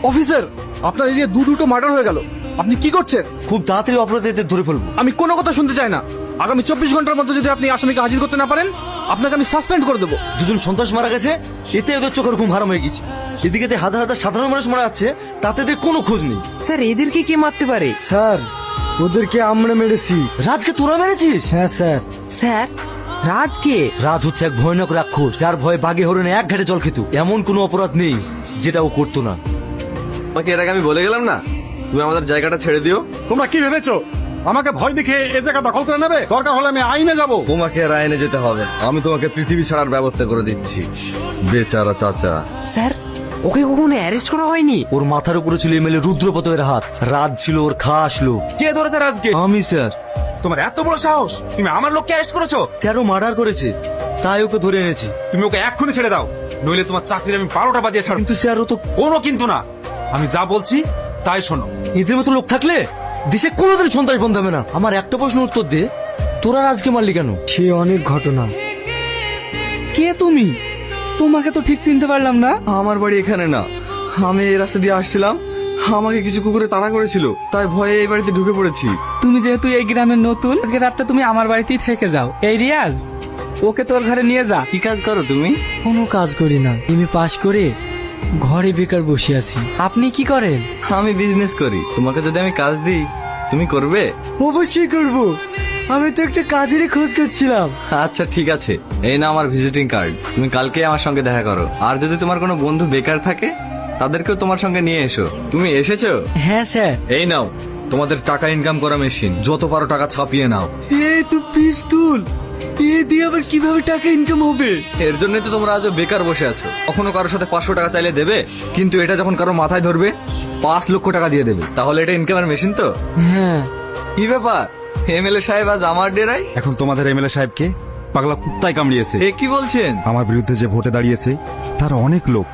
Officer, আপনার area দুটো murder হয়ে গেল। আপনি কি করছেন? খুব তাড়াতাড়ি অপরাধীদের ধরে ফেলবো। আমি কোনো কথা শুনতে চাই না। আগামী 24 ঘন্টার মধ্যে যদি আপনি আসামিকে হাজির করতে না পারেন, আপনাকে আমি সাসপেন্ড করে দেবো। দুজন সন্ত্রাস মারা গেছে, এতে ওদের চোখের ঘুম হারাম হয়ে গেছে। এদিকে হাজার হাজার সাধারণ মানুষ মারা যাচ্ছে, তাতে এদের কোনো খোঁজ নেই। স্যার এদেরকে কে মারতে পারে? স্যার ওদেরকে আমরা মেরেছি। রাজকে তোরা মেরেছিস? হ্যাঁ স্যার। স্যার রাজকে? রাজ হচ্ছে এক ভয়ানক রাক্ষস, যার ভয়ে বাঘে হরিণে এক ঘাটে জল খেত। এমন কোনো অপরাধ নেই যেটা ও করতো না। তোমাকে এর আগে আমি বলে গেলাম না, তুমি আমাদের জায়গাটা ছেড়ে দিও। তোমরা কি ভেবেছো আমাকে ভয় দেখে এ জায়গা দখল করে নেবে? দরকার হলে আমি আইনে যাব। তোমাকে আর আইনে যেতে হবে, আমি তোমাকে পৃথিবী ছাড়ার ব্যবস্থা করে দিচ্ছি। বেচারা চাচা। স্যার ওকে কখনো অ্যারেস্ট করা হয়নি? ওর মাথার উপরে ছিল এমএলএ রুদ্রপতের হাত। রাজ ছিল ওর খাস লোক। কে ধরেছে রাজকে? আমি স্যার। তোমার এত বড় সাহস, তুমি আমার লোককে অ্যারেস্ট করেছো? 13 মার্ডার করেছে, তাই ওকে ধরে এনেছি। তুমি ওকে এক্ষুনি ছেড়ে দাও, নইলে তোমার চাকরির আমি 12টা বাজিয়ে ছাড়ব। কিন্তু স্যার ও তো কোনো কিন্তু না, আমি যা বলছি তাই শোনো। এদের মতো লোক থাকলে দেশে কোনোদিন সন্ত্রাস বন্ধ হবে না। আমার একটা প্রশ্ন উত্তর দে, তোরা রাজকে মারলি কেন? সে অনেক ঘটনা। কে তুমি? তোমাকে তো ঠিক চিনতে পারলাম না। আমার বাড়ি এখানে না, আমি এই রাস্তা দিয়ে আসছিলাম, আমাকে কিছু কুকুরে তাড়া করেছিল, তাই ভয়ে এই বাড়িতে ঢুকে পড়েছি। তুমি যেহেতু এই গ্রামের নতুন, আজকে রাতটা তুমি আমার বাড়িতেই থেকে যাও। এই রিয়াজ, ওকে তোর ঘরে নিয়ে যা। কি কাজ করো তুমি? কোনো কাজ করি না, আমি পাশ করে ঘরে বেকার বসে আছি। আপনি কি করেন? আমি বিজনেস করি, তোমাকে যদি আমি কাজ দিই তুমি করবে? অবশ্যই করব, আমি তো একটা কাজেরই খোঁজ করছিলাম। আচ্ছা ঠিক আছে, এই না আমার ভিজিটিং কার্ড, তুমি কালকে আমার সঙ্গে দেখা করো। আর যদি তোমার কোনো বন্ধু বেকার থাকে তাদেরকেও তোমার সঙ্গে নিয়ে এসো। তুমি এসেছো? হ্যাঁ স্যার। এই নাও তোমাদের টাকা ইনকাম করা মেশিন, যত পারো টাকা ছাপিয়ে নাও। এই তো পিস্তুল, এ দিয়ে আবার কিভাবে টাকা ইনকাম হবে? এর জন্যই তো তোমরা আজও বেকার বসে আছো। কখনো কারোর সাথে 500 টাকা চাইলে দেবে, কিন্তু এটা যখন কারো মাথায় ধরবে 5 লক্ষ টাকা দিয়ে দেবে। তাহলে এটা ইনকামের মেশিন তো? হ্যাঁ। কি ব্যাপার, এমএলএ সাহেব আজ আমার ডেরাই? এখন তোমাদের এমএলএ সাহেবকে পাগলা কুত্তায় কামড়িয়েছে। এ কি বলছেন? আমার বিরুদ্ধে যে ভোটে দাঁড়িয়েছে তার অনেক লোক,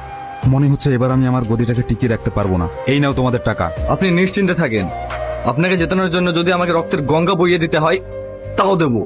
মনে হচ্ছে এবার আমি আমার গদিটাকে টিকিয়ে রাখতে পারবো না। এই নাও তোমাদের টাকা। আপনি নিশ্চিন্তে থাকেন, আপনাকে জেতানোর জন্য যদি আমাকে রক্তের গঙ্গা বইয়ে দিতে হয় তাও দেবো।